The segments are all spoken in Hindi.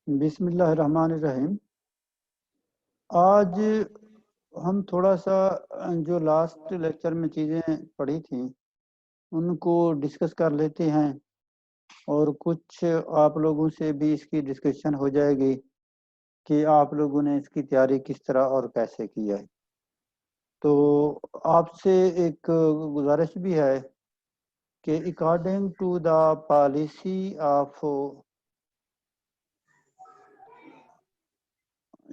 बिस्मिल्लाहिर्रहमानिर्रहीम। आज हम थोड़ा सा जो लास्ट लेक्चर में चीज़ें पढ़ी थी उनको डिस्कस कर लेते हैं और कुछ आप लोगों से भी इसकी डिस्कशन हो जाएगी कि आप लोगों ने इसकी तैयारी किस तरह और कैसे की है। तो आपसे एक गुजारिश भी है कि according to the policy of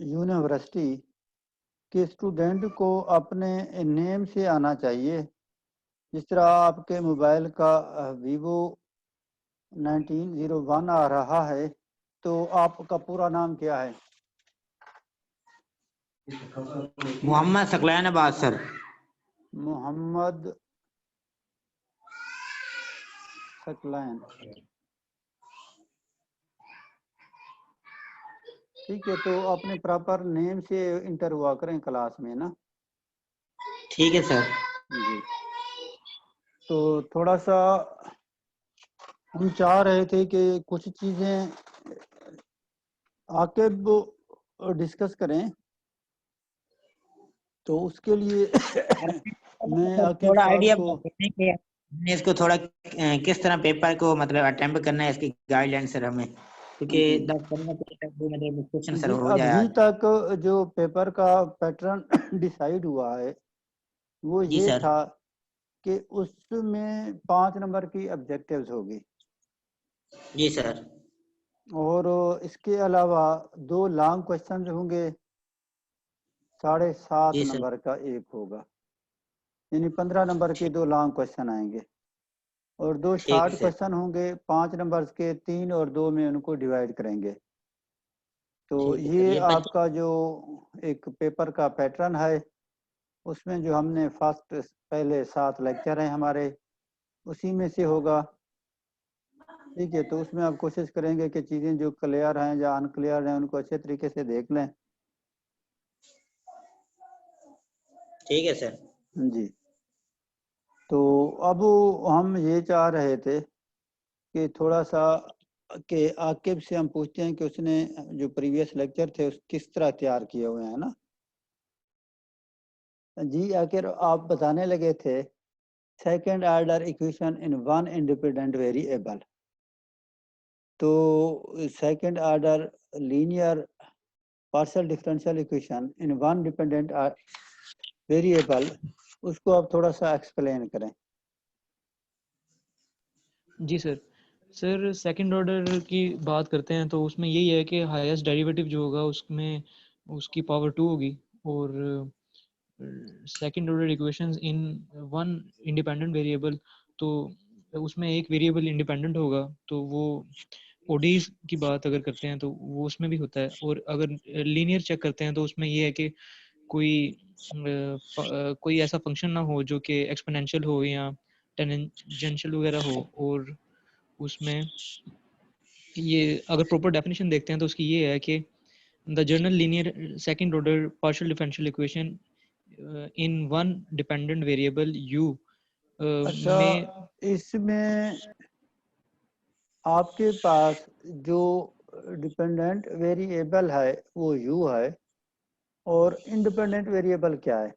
university कि स्टूडेंट को अपने नेम से आना चाहिए। जिस तरह आपके मोबाइल का वीवो 1901 आ रहा है, तो आपका पूरा नाम क्या है? मोहम्मद सकलैन अब्बास सर। मोहम्मद सकलैन। ठीक है, तो अपने प्रॉपर नेम से इंटर हुआ करें क्लास में ना। ठीक है सर जी, तो थोड़ा सा हम चाह रहे थे कि कुछ चीज़ें आके वो डिस्कस करें, तो उसके लिए मैं आकिब थोड़ा साहब आइडिया को देने के हमने इसको थोड़ा किस तरह पेपर को मतलब अटेम्प्ट करना है, इसकी गाइडलाइन सर हमें, क्योंकि जी 10-15 मतलब डिस्कशन सर जी हो जाए अभी आज। तक जो पेपर का पैटर्न डिसाइड हुआ है वो जी ये सर। था कि उसमें 5 नंबर की ऑब्जेक्टिव्स होगी जी सर। और इसके अलावा 2 लॉन्ग क्वेश्चन होंगे, 7.5 जी सर। नंबर का एक होगा, यानी 15 नंबर के 2 लॉन्ग क्वेश्चन आएंगे और 2 ठीक शॉर्ट है सर। क्वेश्चन होंगे 5 नंबर के, 3 और 2 में उनको डिवाइड करेंगे। तो ठीक है सर। ये ये आपका जो एक पेपर का पैटर्न है, उसमें जो हमने फर्स्ट पहले 7 लेक्चर हैं हमारे, उसी में से होगा। ठीक है, तो उसमें आप कोशिश करेंगे कि चीज़ें जो क्लियर हैं या अनक्लियर हैं उनको अच्छे तरीके से देख लें। ठीक है सर। जी, तो अब हम ये चाह रहे थे कि थोड़ा सा कि आकिब से हम पूछते हैं कि उसने जो प्रीवियस लेक्चर थे उस किस तरह तैयार किए हुए हैं ना। जी आखिर आप बताने लगे थे second order equation in one independent variable, तो second order linear partial differential equation in one dependent variable, उसको आप थोड़ा सा एक्सप्लेन करें। जी सर। सर सेकंड ऑर्डर की बात करते हैं तो उसमें यही है कि हाईएस्ट डेरिवेटिव जो होगा उसमें उसकी पावर 2 होगी और सेकंड ऑर्डर इक्वेशंस इन वन इंडिपेंडेंट वेरिएबल, तो उसमें एक वेरिएबल इंडिपेंडेंट होगा, तो वो ओडीज की बात अगर करते हैं तो वो उसमें भी होता है। और अगर लीनियर चेक करते हैं तो उसमें ये है कि कोई ऐसा फंक्शन ना हो जो कि एक्सपोनेंशियल हो या टेंजेंशियल वगैरह हो, और उसमें ये अगर प्रॉपर डेफिनेशन देखते हैं तो उसकी ये है कि the general linear second order partial differential equation in one dependent variable u अच्छा, में। इसमें आपके पास जो डिपेंडेंट वेरिएबल है वो u है और इंडिपेंडेंट वेरिएबल क्या है?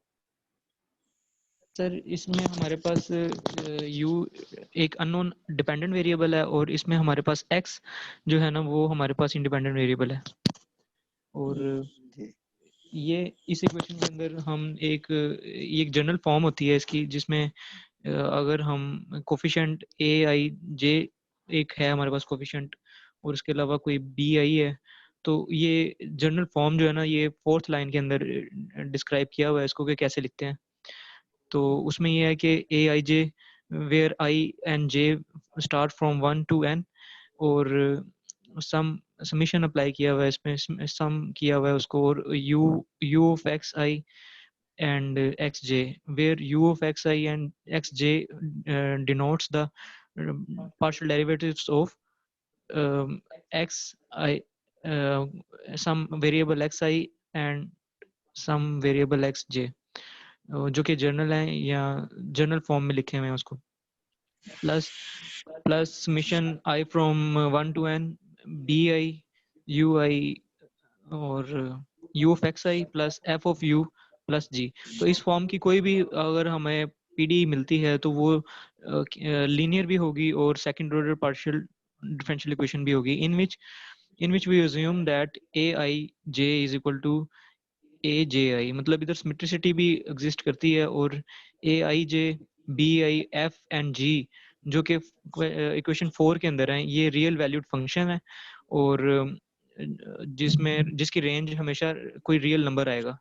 सर इसमें हमारे पास u एक अननोन डिपेंडेंट वेरिएबल है और इसमें हमारे पास x जो है ना वो हमारे पास इंडिपेंडेंट वेरिएबल है। और जी ये इस इक्वेशन के अंदर हम एक जनरल फॉर्म होती है इसकी, जिसमें अगर हम कोफिशिएंट ए आई जे एक है हमारे पास कोफिशिएंट और उसके अलावा कोई बी आई है, तो ये जनरल फॉर्म जो है ना ये 4th लाइन के अंदर डिस्क्राइब किया हुआ है इसको कि कैसे लिखते हैं। तो उसमें ये है कि a i j where i and j start from 1 to n, और सम समीशन अप्लाई किया हुआ है इसमें, सम किया हुआ है उसको, और you of x I and xj, where u of xi and xj denotes the partial derivatives of xi, uh, some variable xi and some variable xj, जो कि जर्नल है या जर्नल फॉर्म में लिखे हुए हैं उसको, plus summation i from 1 to n bi u i और u of xi plus f of u plus g। तो इस फॉर्म की कोई भी अगर हमें पीडी मिलती है तो वो लीनियर भी होगी और second order partial differential equation भी होगी, in which we assume that aij is equal to aji। मतलब इधर सिमेट्रिसिटी भी एग्जिस्ट करती है और aij bi f and g जो कि इक्वेशन 4 के अंदर है, ये रियल वैल्यूड फंक्शन है और जिसकी रेंज हमेशा कोई रियल नंबर आएगा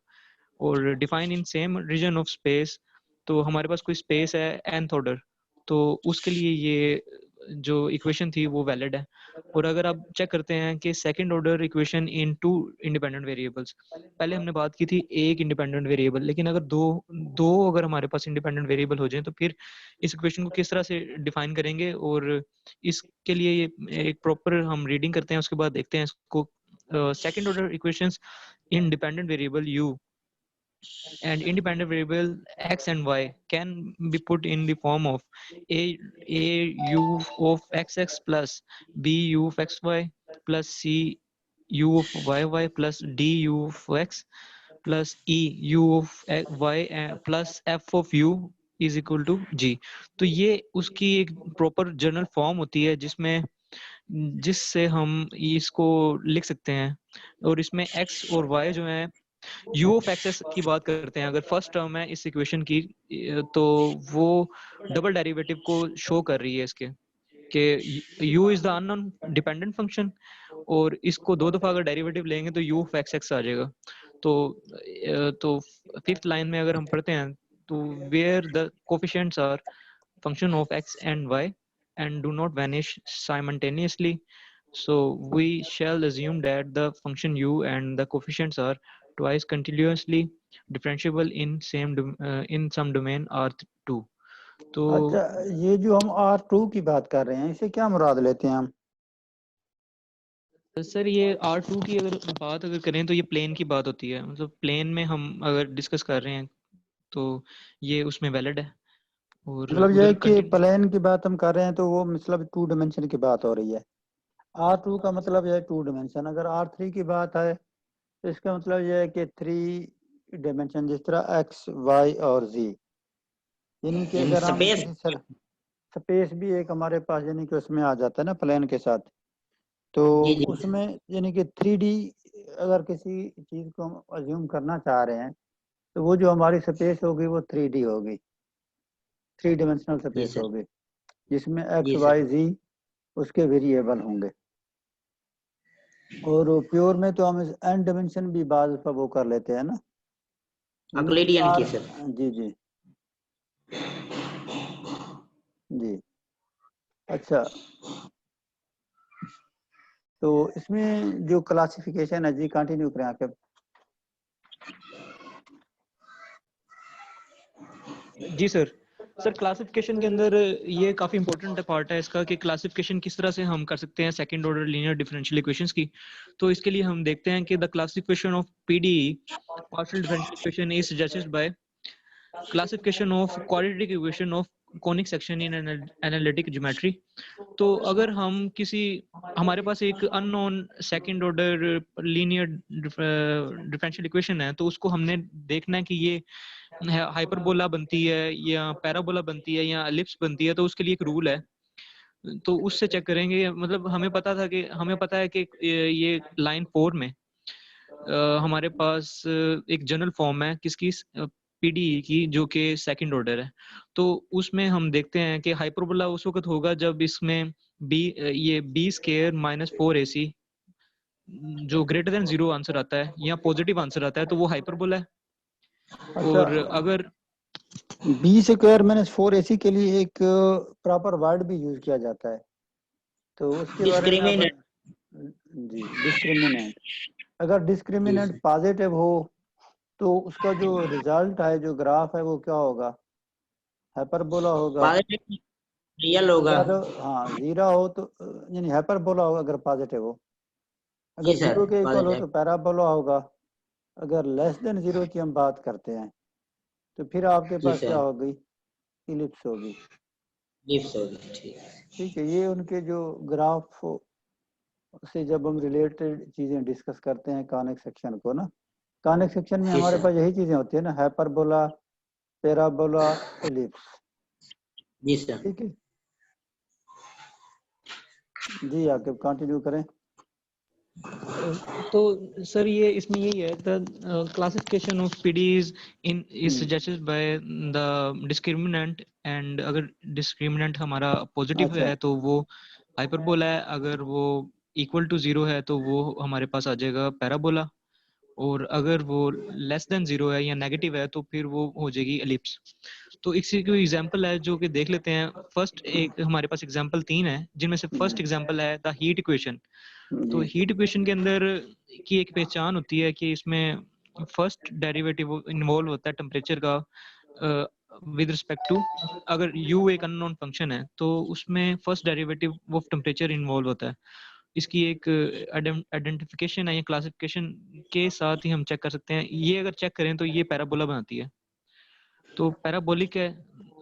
और define in same region of space. तो हमारे पास कोई स्पेस है nth ऑर्डर, तो उसके लिए ये जो इक्वेशन थी वो वैलिड है। और अगर आप चेक करते हैं कि सेकंड ऑर्डर इक्वेशन इन 2 इंडिपेंडेंट वेरिएबल्स, पहले हमने बात की थी एक इंडिपेंडेंट वेरिएबल, लेकिन अगर दो अगर हमारे पास इंडिपेंडेंट वेरिएबल हो जाए तो फिर इस इक्वेशन को किस तरह से डिफाइन करेंगे। और इसके लिए ये एक प्रॉपर हम रीडिंग करते हैं, उसके बाद देखते हैं इसको। Second order equations in dependent variable u and independent variable x and y can be put in the form of a u of xx plus b u of xy plus c u of yy plus d u of x plus e u of y plus f of u is equal to g। तो ये उसकी एक प्रॉपर जनरल फॉर्म होती है जिससे हम इसको लिख सकते हैं। और इसमें x और y जो है u ऑफ एक्सेस की बात करते हैं, अगर फर्स्ट टर्म है इस इक्वेशन की तो वो डबल डेरिवेटिव को शो कर रही है इसके कि u is the unknown dependent function, और इसको दो दफा अगर डेरिवेटिव लेंगे तो u ऑफ एक्स आ जाएगा। तो फिफ्थ लाइन में अगर हम पढ़ते हैं तो where the coefficients are function of x and y and do not vanish simultaneously, so we shall assume that the function u and the coefficients are twice continuously differentiable in some domain R2। तो अच्छा, ये जो हम R2 की बात कर रहे हैं इसे क्या मुराद लेते हैं हम? सर ये R2 की अगर करें तो ये प्लेन की बात होती है, मतलब प्लेन में हम अगर डिस्कस कर रहे हैं तो ये उसमें वैलिड है। और मतलब ये उधर है कि प्लेन की बात हम कर रहे हैं तो वो मतलब 2 डायमेंशन की बात हो रही है। R2 का मतलब ये 2 डायमेंशन। अगर R3 की बात है तो इसका मतलब ये है कि 3 डायमेंशन, जिस तरह x, y और z। यानी कि इन अगर हम स्पेस किसी स्पेस भी एक हमारे पास यानी कि उसमें आ जाता है ना प्लेन के साथ, तो जी जी उसमें यानी कि 3D अगर किसी चीज को हम अज्यूम करना चाह रहे हैं तो वो जो हमारी स्पेस होगी वो 3D होगी, 3 डायमेंशनल जी स्पेस सर होगी, जिसमें जी x, सर y, z उसके वेरिएबल होंगे। और प्योर में तो हम इस n डायमेंशन भी बाद पर वो कर लेते हैं ना, यानी कि अक्लेडियन R। की सर। जी जी जी। अच्छा, तो इसमें जो क्लासिफिकेशन है जी, कंटिन्यू करें आके। जी सर। सर क्लासिफिकेशन के अंदर ये काफी इंपॉर्टेंट पार्ट है इसका कि क्लासिफिकेशन किस तरह से हम कर सकते हैं second order linear differential equations की। तो इसके लिए हम देखते हैं कि the classification of PDE partial differential equation is suggested by classification of quadratic equation of conic section in analytic geometry. तो अगर हम हमारे पास एक unknown second order linear differential equation है, तो उसको हमने देखना है कि ये हाइपरबोला बनती है या पैराबोला बनती है या एलिप्स बनती है। तो उसके लिए एक रूल है, तो उससे चेक करेंगे। मतलब हमें पता है कि ये लाइन 4 में हमारे पास एक जनरल फॉर्म है किसकी, पीडीई की, जो कि सेकंड ऑर्डर है। तो उसमें हम देखते हैं कि हाइपरबोला उस वक्त होगा जब इसमें ये बी स्केयर माइनस 4ac जो ग्रेटर देन 0 आंसर आता है या पॉजिटिव आंसर आता है तो वो हाइपरबोला है। अच्छा, और अगर बी स्क्वायर माइनस 4ac के लिए एक प्रॉपर वर्ड भी यूज किया जाता है, तो उसके बारे में आप। डिस्क्रिमिनेट जी, डिस्क्रिमिनेंट। अगर जी डिस्क्रिमिनेंट सर। पॉजिटिव हो तो उसका जो रिजल्ट है, जो ग्राफ है, वो क्या होगा? हाइपरबोला होगा। पॉजिटिव रियल होगा। अगर हाँ जीरो हो तो यानी हाइपरबोला होगा अगर पॉजिटिव हो। जी अगर सर जीरो के इक्वल हो पॉजिटिव। तो पैराबोला होगा। अगर लेस देन जीरो की हम बात करते हैं तो फिर आपके जी पास क्या सर होगी? इलिप्स होगी। लिप्स होगी ठीक है। ठीक है, ये उनके जो ग्राफ से जब हम रिलेटेड चीजें डिस्कस करते हैं कॉनिक सेक्शन को ना, कॉनिक सेक्शन में जी हमारे सर। पास यही चीजें होती है ना, हाइपरबोला, पैराबोला, एलिप्स। जी सर। ठीक है जी, आगे कंटिन्यू करें। तो सर ये इसमें यही है, the classification of PDs in is suggested by the discriminant, and अगर डिस्क्रिमिनेंट हमारा पॉजिटिव अच्छा। है तो वो हाइपरबोला है, अगर वो इक्वल टू 0 है तो वो हमारे पास आ जाएगा पैराबोला, और अगर वो लेस देन 0 है या नेगेटिव है तो फिर वो हो जाएगी एलिप्स। तो इसी कोई एग्जांपल है जो कि देख लेते हैं। फर्स्ट एक हमारे पास एग्जांपल 3 है, जिनमें से फर्स्ट एग्जांपल है द हीट इक्वेशन। तो जी हीट इक्वेशन के अंदर की एक पहचान होती है कि इसमें फर्स्ट डेरिवेटिव इन्वॉल्व होता है टेम्परेचर का विद रिस्पेक्ट टू, अगर u एक अननोन फंक्शन है तो उसमें first derivative of temperature involve होता है। इसकी एक आइडेंटिफिकेशन है या क्लासिफिकेशन के साथ ही हम चेक कर सकते हैं। ये अगर चेक करें तो ये पैराबोला बनाती है, तो पैराबोलिक है।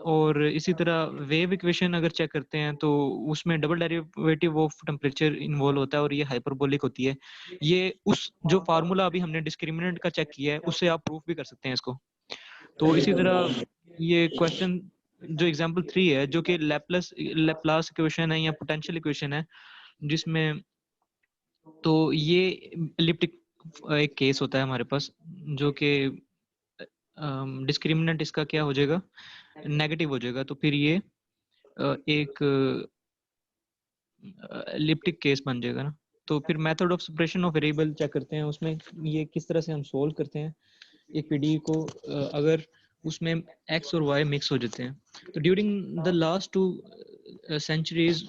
और इसी तरह वेव इक्वेशन अगर चेक करते हैं तो उसमें double derivative of temperature involve होता है और ये हाइपरबोलिक होती है। ये उस जो फार्मूला अभी हमने डिस्क्रिमिनेंट का चेक किया है उससे आप प्रूफ भी कर सकते हैं इसको। तो इसी तरह ये क्वेश्चन जो एग्जांपल 3 है, जो कि लैप्लास इक्वेशन है या पोटेंशियल इक्वेशन है, जिसमें तो ये एलिप्टिक एक केस होता है हमारे पास, जो कि डिस्क्रिमिनेंट इसका क्या हो जाएगा, नेगेटिव हो जाएगा। तो फिर ये एक एलिप्टिक केस बन जाएगा ना। तो फिर method of separation of variable check करते हैं, उसमें ये किस तरह से हम सोल्व करते हैं एक पीडी को, अगर उसमें एक्स और वाई मिक्स हो जाते हैं। तो during the last 2 centuries,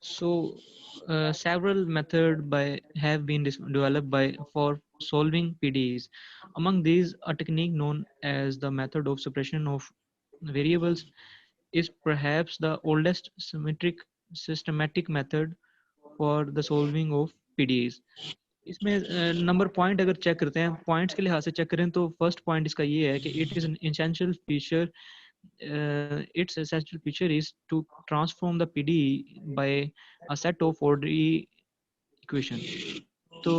so several methods have been developed for solving PDEs. Among these, a technique known as the method of separation of variables is perhaps the oldest systematic method for the solving of PDEs. इसमें नंबर पॉइंट अगर चेक करते हैं, पॉइंट्स के लिहाज से चेक करें तो फर्स्ट पॉइंट इसका ये है कि it is an essential feature, its essential feature is to transform the PDE by a set of ordinary equation. तो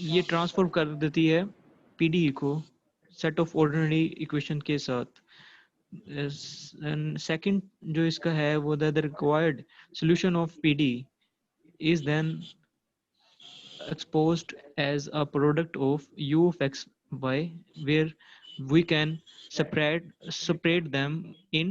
ये ट्रांसफॉर्म कर देती है PDE को सेट ऑफ ऑर्डिनरी इक्वेशन के साथ। सेकंड जो इसका है वो the required solution of PDE is then exposed as a product of u of x y, where we can separate them in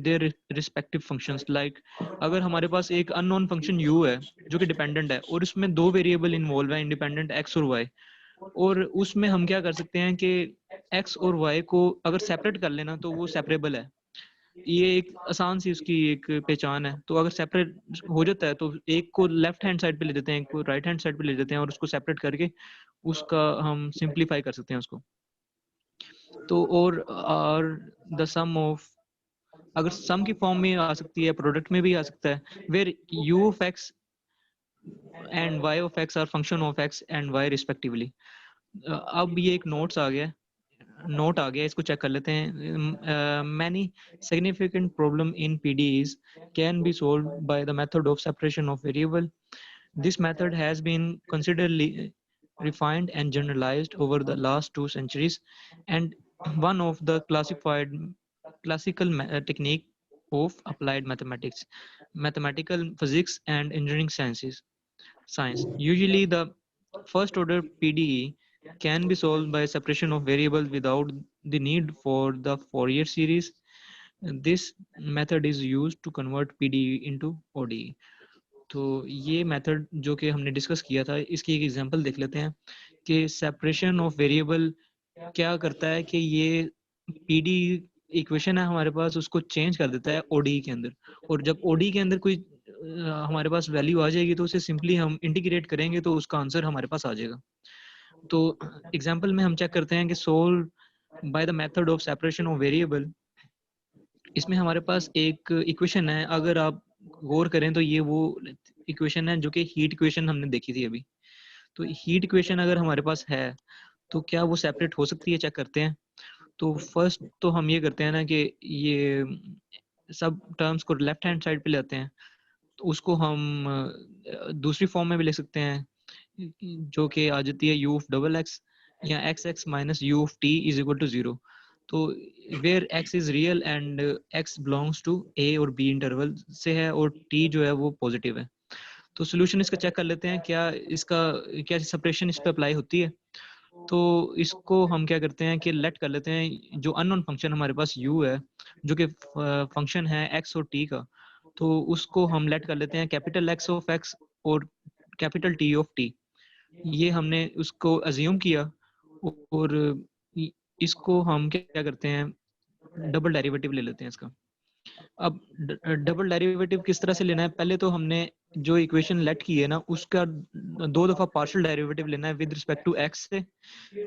their respective functions. Like अगर हमारे पास एक अननोन फंक्शन u है जो कि डिपेंडेंट है और उसमें 2 वेरिएबल इन्वॉल्व है, इंडिपेंडेंट x और y, और उसमें हम क्या कर सकते हैं कि x और y को अगर सेपरेट कर लेना तो वो सेपरेबल है। ये एक आसान सी उसकी एक पहचान है। तो अगर सेपरेट हो जाता है तो एक को लेफ्ट हैंड साइड पे ले देते हैं, एक को राइट हैंड साइड पे ले देते हैं और उसको सेपरेट करके उसका हम सिंप्लीफाई कर सकते हैं उसको। तो और द सम ऑफ, अगर सम की फॉर्म में आ सकती है, प्रोडक्ट में भी आ सकता है, where u of x and y of x are function of x and y respectively. अब ये एक नोट आ गया, इसको चेक कर लेते हैं। Many significant problem in PDEs can be solve by the method of separation of variable. This method has been considerably refined and generalized over the last 2 centuries, and one of the classical technique of applied mathematics, mathematical physics and engineering science. Usually the first order PDE can be solved by separation of variables without the need for the Fourier series. This method is used to convert PDE into ODE. तो ये मेथड जो कि हमने डिस्कस किया था, इसकी एक एग्जांपल देख लेते हैं कि सेपरेशन ऑफ वेरिएबल क्या करता है कि ये पीडी इक्वेशन है हमारे पास, उसको चेंज कर देता है ओडी के अंदर। और जब ओडी के अंदर कोई हमारे पास वैल्यू आ जाएगी तो उसे सिंपली हम इंटीग्रेट करेंगे तो उसका आंसर हमारे पास आ जाएगा। तो एग्जांपल में हम चेक करते हैं कि solve by the method of separation of variable. इसमें हमारे पास एक इक्वेशन है, अगर आप गौर करें तो ये वो इक्वेशन है जो कि हीट इक्वेशन हमने देखी थी अभी। तो हीट इक्वेशन अगर हमारे पास है तो क्या वो सेपरेट हो सकती है, चेक करते हैं। तो फर्स्ट तो हम ये करते हैं ना कि ये सब टर्म्स को लेफ्ट हैंड साइड पे लेते हैं। तो उसको हम दूसरी फॉर्म में भी ले सकते हैं, जो कि आ जाती है u ऑफ डबल एक्स या x minus u of t is equal to 0। तो where x is real and x belongs to a और b इंटरवल से है और t जो है वो पॉजिटिव है। तो सोल्यूशन इसका चेक कर लेते हैं, क्या सेपरेशन इस पे अप्लाई होती है। तो इसको हम क्या करते हैं कि लेट कर लेते हैं जो अननोन फंक्शन हमारे पास u है, जो कि फंक्शन है x और t का, तो उसको हम लेट कर लेते हैं कैपिटल x ऑफ x और कैपिटल t ऑफ t। ये हमने उसको अज्यूम किया और इसको हम क्या करते हैं, डबल डेरिवेटिव ले लेते हैं इसका। अब डबल डेरिवेटिव किस तरह से लेना है, पहले तो हमने जो इक्वेशन लेट की है ना उसका 2 दफा पार्शियल डेरिवेटिव लेना है विद रिस्पेक्ट टू एक्स से,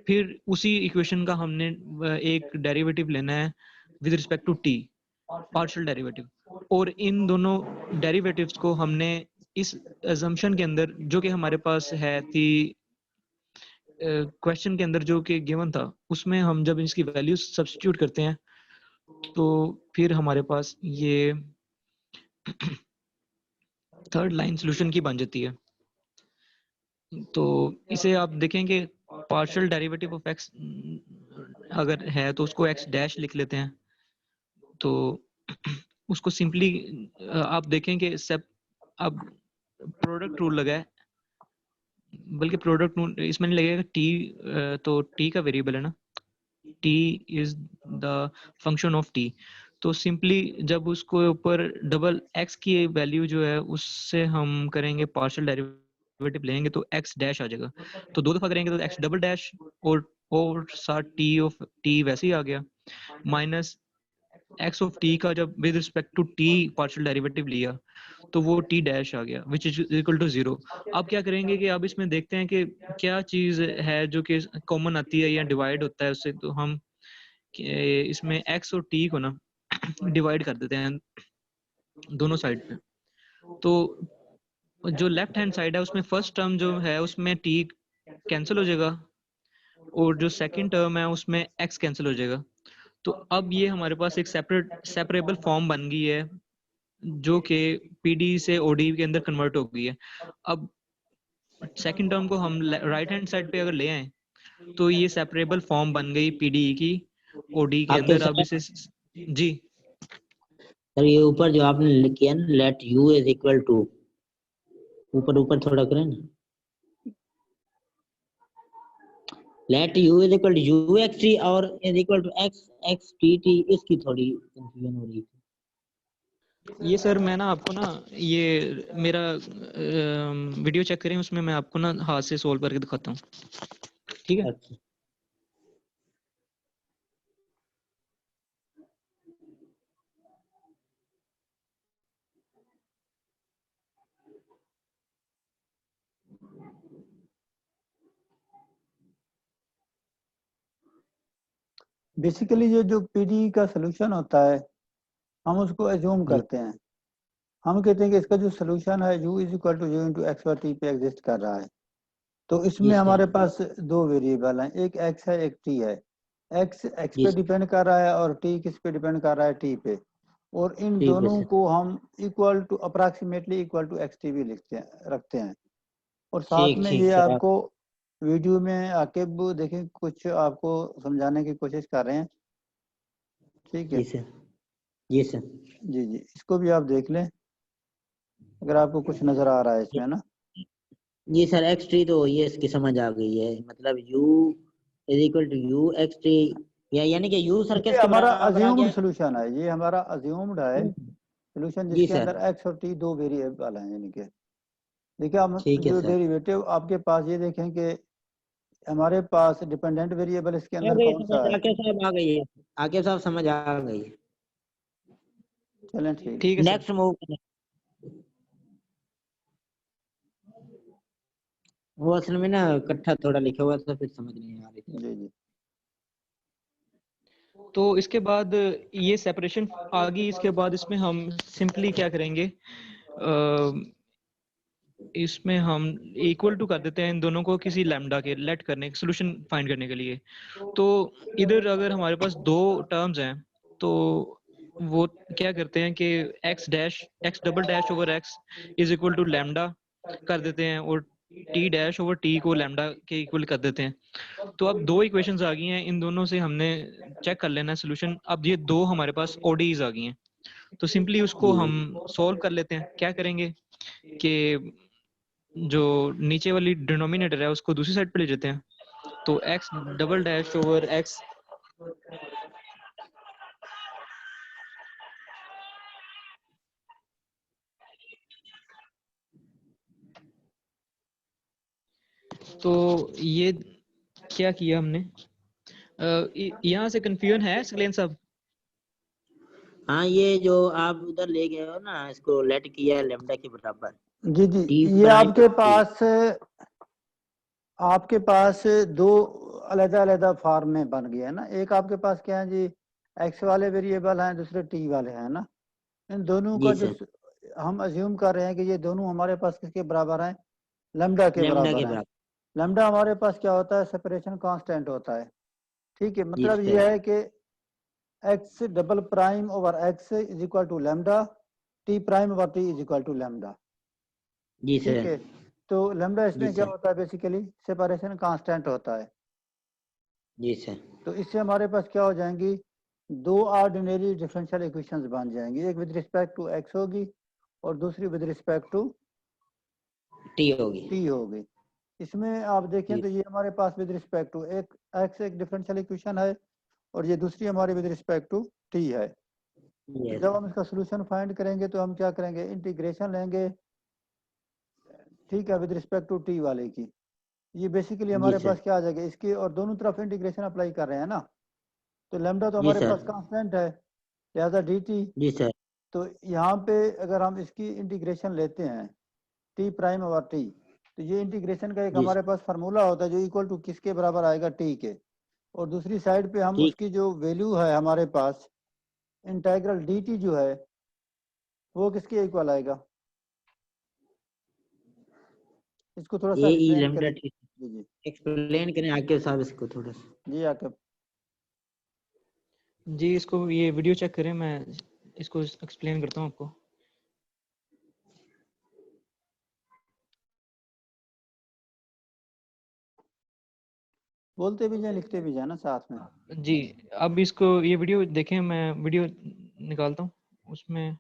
फिर उसी इक्वेशन का हमने एक डेरिवेटिव लेना है with respect to t, partial derivative. और इन दोनों डेरिवेटिव्स को हमने इस अजम्पशन के अंदर जो कि हमारे पास है थी क्वेश्चन के अंदर जो कि गिवन था, उसमें हम जब इसकी वैल्यूज सब्स्टिट्यूट करते हैं तो फिर हमारे पास ये थर्ड लाइन सॉल्यूशन की बन जाती है। तो इसे आप देखेंगे पार्शियल डेरिवेटिव ऑफ एक्स अगर है तो उसको एक्स डैश लिख लेते हैं। तो उसको सिंपली आप देखें कि अब प्रोडक्ट रूल लगा है, बल्कि प्रोडक्ट रूल इसमें नहीं लगेगा, टी तो टी का वेरिएबल है ना, t is the function of t। तो सिंपली जब उसको ऊपर डबल x की वैल्यू जो है उससे हम करेंगे पार्शियल डेरिवेटिव लेंगे तो x डैश आ जाएगा। तो 2 दफा करेंगे तो x डबल डैश और साथ t ऑफ t वैसे ही आ गया, माइनस x ऑफ t का जब with respect to t partial derivative लिया तो वो t डैश आ गया विच इज इक्वल टू 0। अब क्या करेंगे कि अब इसमें देखते हैं कि क्या चीज है जो कि कॉमन आती है या डिवाइड होता है उससे। तो हम इसमें x और t को ना डिवाइड कर देते हैं दोनों साइड पे। तो जो लेफ्ट हैंड साइड है उसमें फर्स्ट टर्म जो है उसमें t कैंसिल हो जाएगा और जो सेकंड टर्म है उसमें x कैंसिल हो जाएगा। तो अब ये हमारे पास एक सेपरेबल फॉर्म बन गई है जो कि PD से OD के अंदर कन्वर्ट हो गई है। अब सेकंड टर्म को हम राइट हैंड साइड पे अगर ले आए तो ये सेपरेबल फॉर्म बन गई PD की OD के आपके अंदर। अब सर इसे जी ये ऊपर जो आपने किया ना let u is equal to, ऊपर थोड़ा करें ना, let u is equal to u x t और is equal to x x t t, इसकी थोड़ी कंफ्यूजन हो रही थी। ये सर मैं ना आपको ना ये मेरा वीडियो चेक करें, उसमें मैं आपको ना हाथ से सोल्व करके दिखाता हूँ, ठीक है। अच्छा बेसिकली जो पीडी का सोल्यूशन होता है हम उसको एज्यूम करते हैं। हम कहते हैं कि इसका जो सोल्यूशन है u is equal to u into x और टी पे एग्जिस्ट कर रहा है। तो इसमें हमारे पास 2 वेरिएबल हैं, एक x है एक t है। x पे डिपेंड कर रहा है और t किस पे डिपेंड कर रहा है, t पे। और इन दोनों को हम equal to approximately equal to x t भी रखते हैं। और साथ में ये आपको वीडियो में आके देखें, कुछ आपको समझाने की कोशिश कर रहे हैं, ठीक है। जी सर जी जी, इसको भी आप देख लें अगर आपको कुछ नजर आ रहा है इसमें ना। जी सर एक्स टी तो ये इसकी समझ आ गई है, मतलब u is equal to u x t, या यानी कि u सर ये किसके हमारा बराबर आ अज्यूम्ड गया? सोल्यूशन है, ये हमारा अज्यूम्ड है सोल्यूशन, जी जिसके सर अंदर x और t 2 वेरिएबल हैं। यानी कि देखिए हम ठीक है जो सर। डेरिवेटिव आपके पास, ये देखें कि हमारे पास डिपेंडेंट वेरिएबल इसके अंदर कौन सा है। आके साहब आ गई है, आके साहब समझ आ गई है। चलें ठीक ठीक है सर। नेक्स्ट मूव करें। वो असल में ना इकट्ठा थोड़ा लिखा हुआ था फिर समझ नहीं आ रही थी। जी जी। तो इसके बाद ये सेपरेशन आ गई, इसके बाद इसमें हम सिंपली क्या करेंगे, इसमें हम इक्वल टू कर देते हैं इन दोनों को किसी लैम्डा के, लेट करने सोल्यूशन फाइंड करने के लिए। तो इधर अगर हमारे पास 2 टर्म्स हैं तो वो क्या करते हैं कि x double dash over x is equal to lambda कर देते हैं और t डैश ओवर t को लैम्डा के इक्वल कर देते हैं। तो अब दो इक्वेशंस आ गई हैं, इन दोनों से हमने चेक कर लेना है सोल्यूशन। अब ये दो हमारे पास ODEs आ गई हैं, तो सिंपली उसको जी। हम सॉल्व कर लेते हैं। क्या करेंगे कि जो नीचे वाली डिनोमिनेटर है उसको दूसरी साइड पे ले जाते हैं, तो x double dash over x तो ये क्या किया हमने, यहाँ से कंफ्यूजन है सकलेन साहब? हाँ, ये जो आप उधर ले गए हो ना, इसको लेट किया है लैम्डा के बराबर। जी जी, T ये प्राइम आपके पास दो अलग अलग फॉर्म में बन गया है ना। एक आपके पास क्या है जी, एक्स वाले वेरिएबल हैं, दूसरे टी वाले हैं ना। इन दोनों का जी जो सर, हम अज्यूम कर रहे हैं कि ये दोनों हमारे पास किसके बराबर हैं, लैम्डा के लैम्डा के बराबर हैं। बराबर। लैम्डा हमारे पास क्या होता है, सेपरेशन कांस्टेंट होता है। ठीक है, जी मतलब सर, ये है कि x double prime over x is equal to lambda, t prime over t is equal to lambda. जी ठीक सर, है, तो लैम्डा जी इसमें क्या सर, होता है, बेसिकली सेपरेशन कांस्टेंट होता है। जी सर, तो इससे हमारे पास क्या हो जाएंगी, दो ऑर्डिनरी डिफरेंशियल इक्वेशंस बन जाएंगी। एक विद रिस्पेक्ट टू एक्स होगी और दूसरी विद रिस्पेक्ट टू टी होगी। टी होगी। इसमें आप देखें जी तो ये हमारे पास विद रिस्पेक्ट टू एक एक्स एक डिफरेंशियल इक्वेशन है और ये दूसरी हमारी विद रिस्पेक्ट टू टी है। तो यस, जब हम इसका सोल्यूशन फाइंड करेंगे तो हम क्या करेंगे, इंटीग्रेशन लेंगे, ठीक है, विद रिस्पेक्ट टू टी वाले की। ये बेसिकली जी हमारे सर, पास क्या आ जाएगा, इसकी और दोनों तरफ इंटीग्रेशन अप्लाई कर रहे हैं ना। तो लैम्डा तो जी हमारे सर, पास कांस्टेंट है, लिहाजा डी टी। जी सर, तो यहाँ पे अगर हम इसकी इंटीग्रेशन लेते हैं टी प्राइम ओवर टी, तो ये इंटीग्रेशन का एक जी हमारे पास फार्मूला होता है जो इक्वल टू किसके बराबर आएगा, टी के। और दूसरी साइड पे हम ठीक। उसकी जो वैल्यू है हमारे पास, इंटेग्रल डी टी जो है वो किसके इक्वल आएगा, इसको थोड़ा सा ए ई एक्सप्लेन लैम्डा करें। टी जी जी एक्सप्लेन करें आके साहब इसको थोड़ा सा। जी, आके जी, इसको ये वीडियो चेक करें, मैं इसको एक्सप्लेन करता हूँ आपको। बोलते भी जाए लिखते भी जाए ना साथ में। जी, अब इसको ये वीडियो देखें, मैं वीडियो निकालता हूँ, उसमें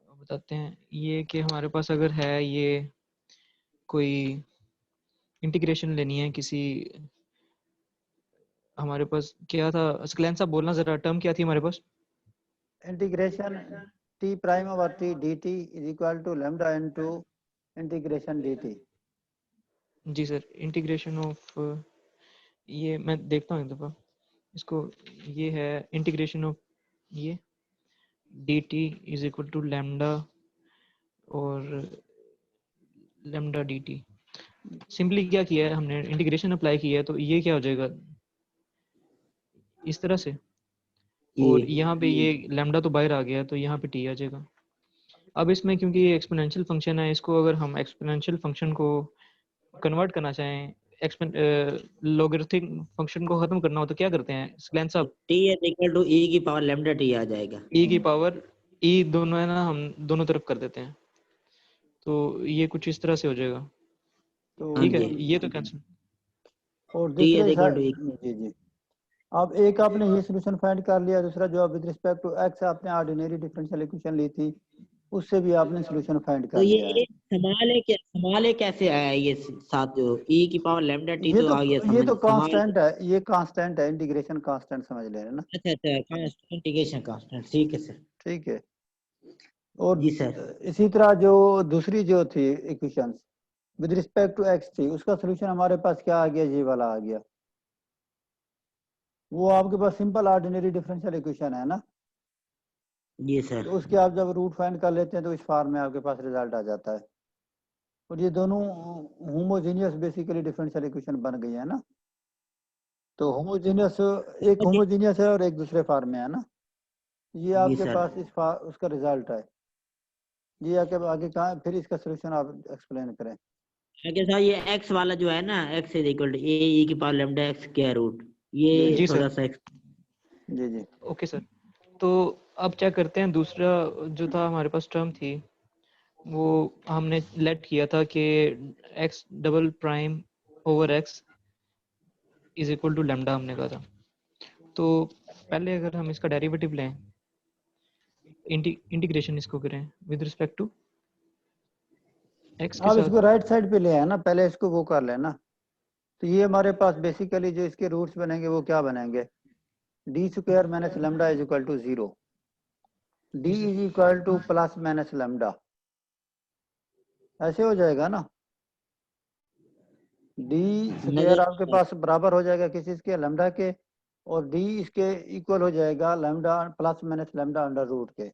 बताते हैं ये कि हमारे पास अगर है ये कोई इंटीग्रेशन लेनी है किसी, हमारे पास क्या था सकलैन साहब, बोलना जरा, टर्म क्या थी हमारे पास? Integration t prime over t d t is equal to lambda into integration d t. जी सर, इंटीग्रेशन ऑफ, ये मैं देखता हूँ एक दफ़ा इसको। ये है इंटीग्रेशन ऑफ ये d t is equal to lambda और लैम्डा डी टी। सिंपली क्या किया है हमने, इंटीग्रेशन अप्लाई किया है, तो ये क्या हो जाएगा इस तरह से, और ये यहाँ पे ये लैम्डा तो बाहर आ गया, तो यहाँ पे टी आ जाएगा। अब इसमें क्योंकि ये एक्सपोनेंशियल फंक्शन है, इसको अगर हम एक्सपोनेंशियल फंक्शन को कन्वर्ट करना चाहें, लॉगरिथमिक फंक्शन को खत्म करना हो, तो क्या करते हैं सकलैन साहब? टी इज इक्वल टू ई की पावर लैम्डा टी आ जाएगा। ई की पावर, ई दोनों है ना, हम दोनों तरफ कर देते हैं, तो ये कुछ इस तरह से हो जाएगा। तो हाँ ठीक है, जी, ये तो कैंसिल। और टी इज दूसरे इक्वल टू ई। जी जी, अब एक आपने ये सोल्यूशन फाइंड कर लिया, दूसरा जो विद रिस्पेक्ट टू एक्स आपने ऑर्डिनरी डिफरेंशियल इक्वेशन ली थी, उससे भी आपने सोल्यूशन फाइंड तो कर लिया है। ये सवाल है कैसे आया ये साथ, जो ई की पावर लैम्डा टी तो आ गया ये समझ, तो सवाल। कांस्टेंट है, ये कांस्टेंट है, इंटीग्रेशन कांस्टेंट समझ ले रहे हैं ना। अच्छा अच्छा, कांस्टेंट इंटीग्रेशन कांस्टेंट, ठीक है सर। ठीक है, और जी सर, इसी तरह जो दूसरी जो थी equation with respect to x थी, उसका सोल्यूशन हमारे पास क्या आ गया, ये वाला आ गया। वो आपके पास सिंपल ऑर्डिनरी डिफरेंशियल इक्वेशन है ना। जी सर, तो उसके आप जब रूट फाइंड कर लेते हैं तो इस फॉर्म में आपके पास रिजल्ट आ जाता है। और ये दोनों होमोजेनियस बेसिकली डिफरेंशियल इक्वेशन बन गई है ना। तो होमोजेनियस, एक होमोजेनियस है और एक दूसरे फॉर्म में है ना। ये जी आपके सर। पास उसका रिजल्ट है। जी आगे आगे कहा, फिर इसका सोल्यूशन आप एक्सप्लेन करें। आगे साहब, ये एक्स वाला जो है ना, x is equal to a e की power lambda x square root, जी ये जी थोड़ा सर, सा जी जी ओके सर। तो अब चेक करते हैं दूसरा जो था हमारे पास टर्म थी, वो हमने लेट किया था कि x double prime over x is equal to lambda हमने कहा था। तो पहले अगर हम इसका डेरिवेटिव लें, इंटीग्रेशन इसको करें विद रिस्पेक्ट टू x के आप साथ। इसको राइट साइड पे ले आए ना, पहले इसको वो कर लेना। तो ये हमारे पास बेसिकली जो इसके रूट्स बनेंगे वो क्या बनेंगे, D square minus lambda is equal to 0, D is equal to plus minus lambda, ऐसे हो जाएगा ना। डी स्क्वायर आपके पास बराबर हो जाएगा किसी इसके लेमडा के, और डी इसके इक्वल हो जाएगा lambda plus minus lambda under root के,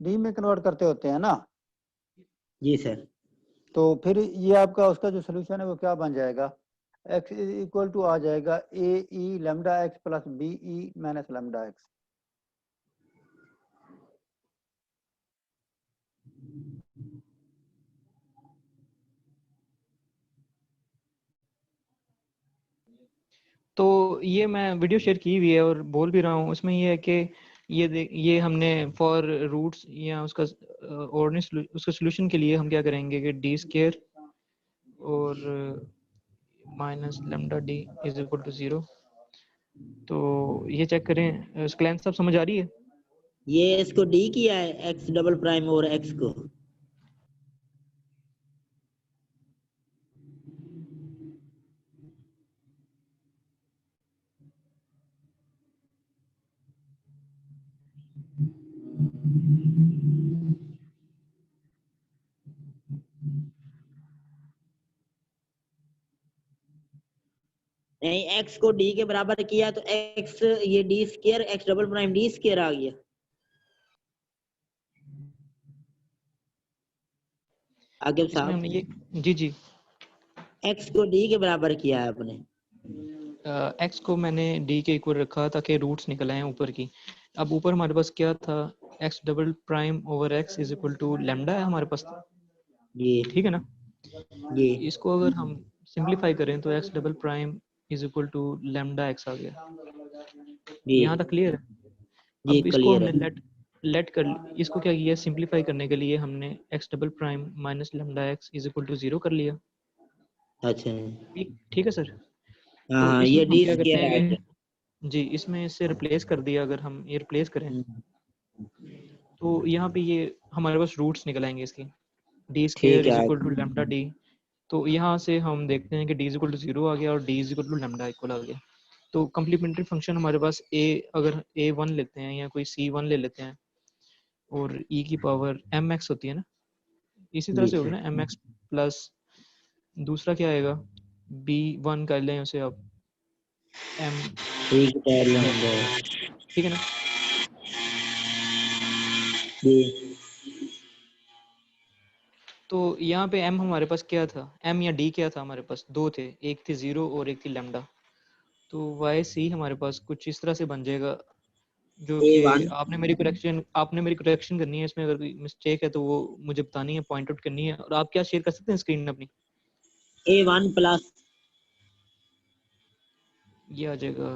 डी में कन्वर्ट करते होते हैं ना। जी सर। तो फिर ये आपका उसका जो सोल्यूशन है वो क्या बन जाएगा, x इज इक्वल टू आ जाएगा a e lambda x plus b e minus lambda x. तो ये मैं वीडियो शेयर की हुई है और बोल भी रहा हूँ, उसमें ये है कि ये हमने फॉर रूट्स या उसका उसका सोल्यूशन के लिए हम क्या करेंगे कि डी स्क्वायर और minus lambda D is equal to 0। तो ये चेक करें, उसका लेंथ सब समझ आ रही है? ये इसको डी किया है x डबल प्राइम और x को। नहीं, x को d के बराबर किया तो x ये d square x double prime d square आ गया। आगे इसमें साहब, हमने ये जी x को d के बराबर किया है आपने। x को मैंने d के इक्वल रखा ताकि रूट्स निकल आए ऊपर की। अब ऊपर हमारे पास क्या था, x double prime over x is equal to lambda है हमारे पास, जी ठीक है ना। जी इसको अगर हम सिंपलीफाई करें तो x double prime is equal to lambda x आ गया। जी यहाँ तक क्लियर है? जी अब इसको क्लियर हमने है। लेट कर, इसको क्या किया, सिंपलीफाई करने के लिए हमने x double prime minus lambda x is equal to 0 कर लिया। अच्छा, ठीक है सर। तो हाँ इसमें ये हम d क्या करते स्क्वायर आ हैं गया। कि जी इसमें इससे रिप्लेस कर दिया, अगर हम ये रिप्लेस करें तो यहाँ पे ये हमारे पास रूट्स निकल आएंगे इसकी, डी स्क्वायर ठीक इज है। Equal to lambda d. तो यहाँ से हम देखते हैं कि डी इज इक्वल टू 0 आ गया और d is equal to lambda equal आ गया। तो कम्प्लीमेंट्री फंक्शन हमारे पास अगर a1 लेते हैं या कोई c1 ले लेते हैं और e की पावर mx होती है ना, इसी तरह जी से होगा सर। ना, mx प्लस दूसरा क्या आएगा, b1 कर लें उसे आप m, ठीक है ठीक है ना। जी तो यहाँ पे m हमारे पास क्या था, m या d क्या था हमारे पास, दो थे, एक थी 0 और एक थी लेमडा। तो वाई सी हमारे पास कुछ इस तरह से बन जाएगा, जो कि a1 आपने मेरी करेक्शन करनी है, इसमें अगर कोई मिस्टेक है तो वो मुझे बतानी है, पॉइंट आउट करनी है। और आप क्या शेयर कर सकते हैं स्क्रीन अपनी, a1 प्लस ये आ जाएगा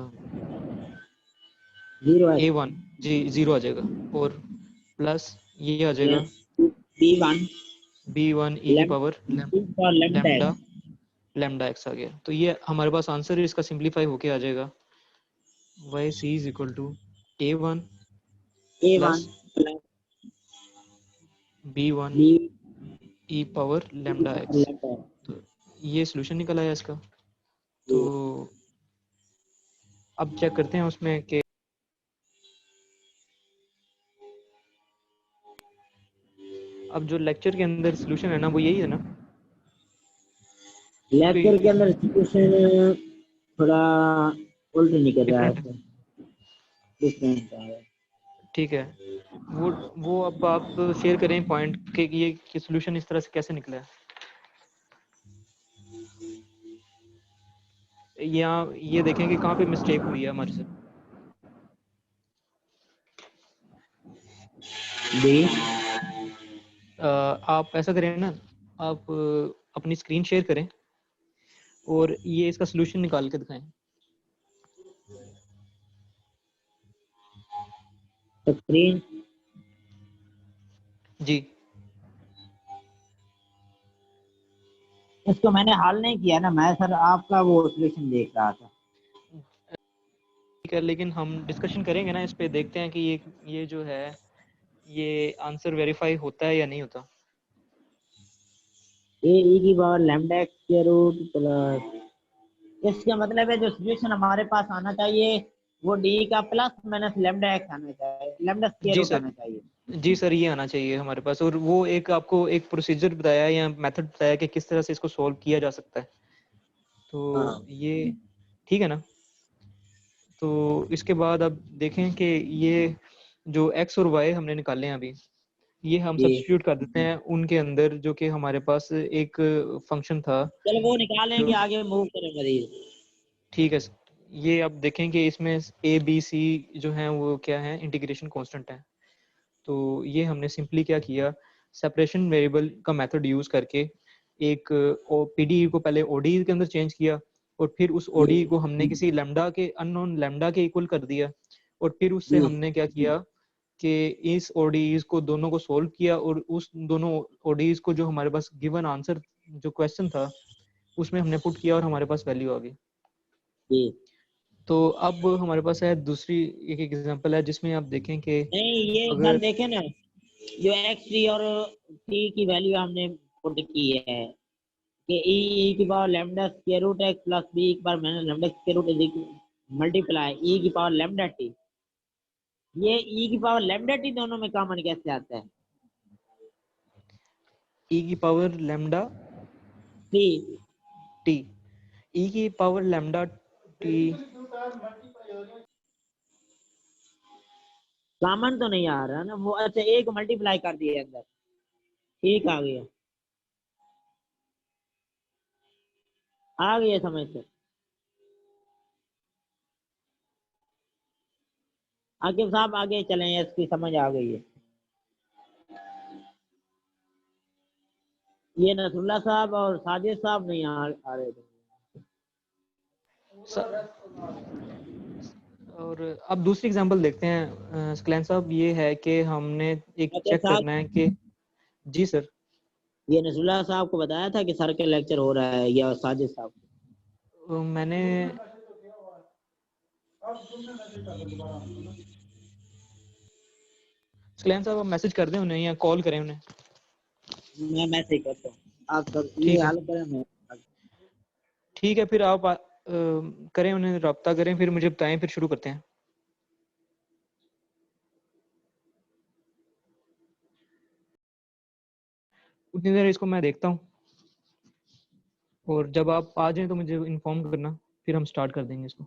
0 a1 जी 0 आ जाएगा, और प्लस ये आ जाएगा प्लस b1 b1 e की power for lambda lambda lambda x आ गया। तो ये हमारे पास आंसर है, इसका सिंपलीफाई होके आ जाएगा y c is equal to a1 a1 plus plus b1 b e power lambda x. Lambda. तो ये सोल्यूशन निकल आया इसका। तो अब चेक करते हैं उसमें कि अब जो लेक्चर के अंदर सोल्यूशन है ना वो यही है ना। लेक्चर के अंदर सिचुएशन थोड़ा उल्ट निकल रहा है डिफरेंट है, सर, डिफरेंट है। ठीक है। वो अब आप शेयर करें पॉइंट के ये सोल्यूशन इस तरह से कैसे निकला है। यहाँ ये देखें कि कहाँ पे मिस्टेक हुई है हमारे से। जी आप ऐसा करें ना, आप अपनी स्क्रीन शेयर करें और ये इसका सोल्यूशन निकाल के दिखाएं। स्क्रीन जी इसको मैंने हल नहीं किया ना, मैं सर आपका वो सॉल्यूशन देख रहा था। ठीक है, लेकिन हम डिस्कशन करेंगे ना इस पे, देखते हैं कि ये जो है ये आंसर वेरीफाई होता है या नहीं होता। ए ई की पावर लैम्डा एक्स के रूट प्लस, इसका मतलब है जो सॉल्यूशन हमारे पास आना चाहिए वो डी का प्लस माइनस लैम्डा एक्स आना चाहिए, लैम्डा स्क्वायर जी रूट सर, आना चाहिए। जी सर, ये आना चाहिए हमारे पास। और वो एक आपको एक प्रोसीजर बताया या मेथड बताया कि किस तरह से इसको सॉल्व किया जा सकता है, तो हाँ ये ठीक है ना। तो इसके बाद अब देखें कि ये जो एक्स और वाई हमने निकाले हैं अभी, ये हम जी, सब्स्टिट्यूट कर देते हैं उनके अंदर जो कि हमारे पास एक फंक्शन था चलो वो निकालेंगे, जो, आगे मूव करें मरीज। ठीक है। ये अब देखें कि इसमें ए बी सी जो है वो क्या है, इंटीग्रेशन कांस्टेंट है। तो ये हमने सिंपली क्या किया, सेपरेशन वेरिएबल का मेथड यूज करके एक पीडी को पहले ओडी के अंदर चेंज किया, और फिर उस ओडी को हमने किसी लैम्डा के अननोन लैम्डा के इक्वल कर दिया, और फिर उससे जी हमने क्या किया कि इस ओडीज को दोनों को सोल्व किया, और उस दोनों ओडीज को जो हमारे पास गिवन आंसर जो क्वेश्चन था उसमें हमने पुट किया और हमारे पास वैल्यू आ गई। जी, तो अब हमारे पास है दूसरी एक एग्जांपल है जिसमें आप देखें कि नहीं ये सर अगर देखे ना, जो एक्स टी और टी की वैल्यू हमने पुट की है कि ई की power lambda square root x plus b की power minus lambda square root is multiply e की पावर लैम्डा टी, ये ई की पावर लैम्डा टी दोनों में कॉमन कैसे आता है? ई की पावर लैम्डा टी टी, ई की पावर लैम्डा टी, कॉमन तो नहीं आ रहा ना वो, अच्छा ए को मल्टीप्लाई कर दिए अंदर, ठीक आ गया समझ से। आकिब साहब आगे चलें, इसकी समझ आ गई है। ये नसरुल्लाह साहब और साजिद साहब नहीं आ रहे थे। और अब दूसरी एग्जांपल देखते हैं स्कलैन साहब। ये है कि हमने एक अच्छा चेक साहब, करना है कि, जी सर, ये नसरुल्लाह साहब को बताया था कि सर के लेक्चर हो रहा है या साजिद साहब? मैंने स्कलैन साहब आप मैसेज कर दें उन्हें या कॉल करें उन्हें। मैं मैसेज करता हूँ, आप सब ये ठीक है, हाल करें। मैं ठीक है, फिर आप करें, उन्हें रब्ता करें, फिर मुझे बताएं, फिर शुरू करते हैं। उतनी देर इसको मैं देखता हूँ, और जब आप आ जाएं तो मुझे इन्फॉर्म करना, फिर हम स्टार्ट कर देंगे इसको।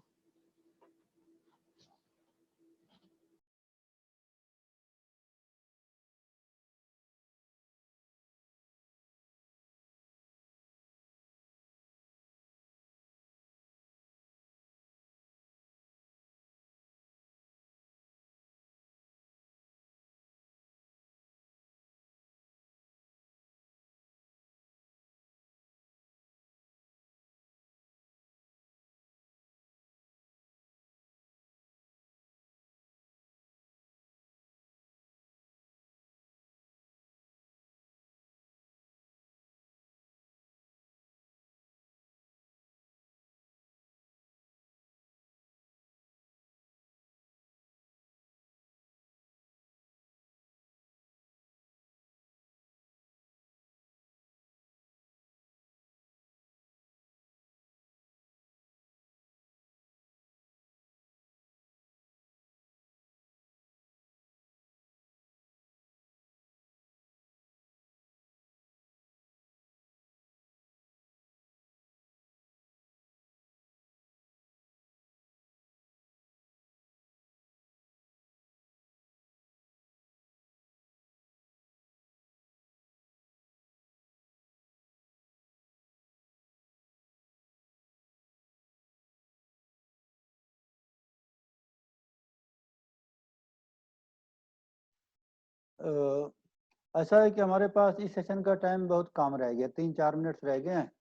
ऐसा है कि हमारे पास इस सेशन का टाइम बहुत कम रह गया, 3-4 मिनट्स रह गए हैं।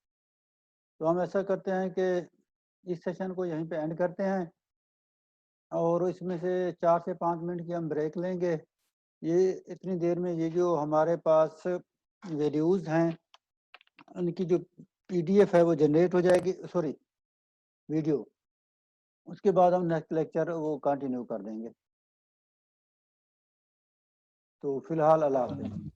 तो हम ऐसा करते हैं कि इस सेशन को यहीं पे एंड करते हैं और इसमें से 4 से 5 मिनट की हम ब्रेक लेंगे। ये इतनी देर में ये जो हमारे पास वीडियोज़ हैं उनकी जो PDF है वो जनरेट हो जाएगी, सॉरी वीडियो। उसके बाद हम नेक्स्ट लेक्चर वो कंटिन्यू कर देंगे। तो फिलहाल अल्लाह हाफ़िज़।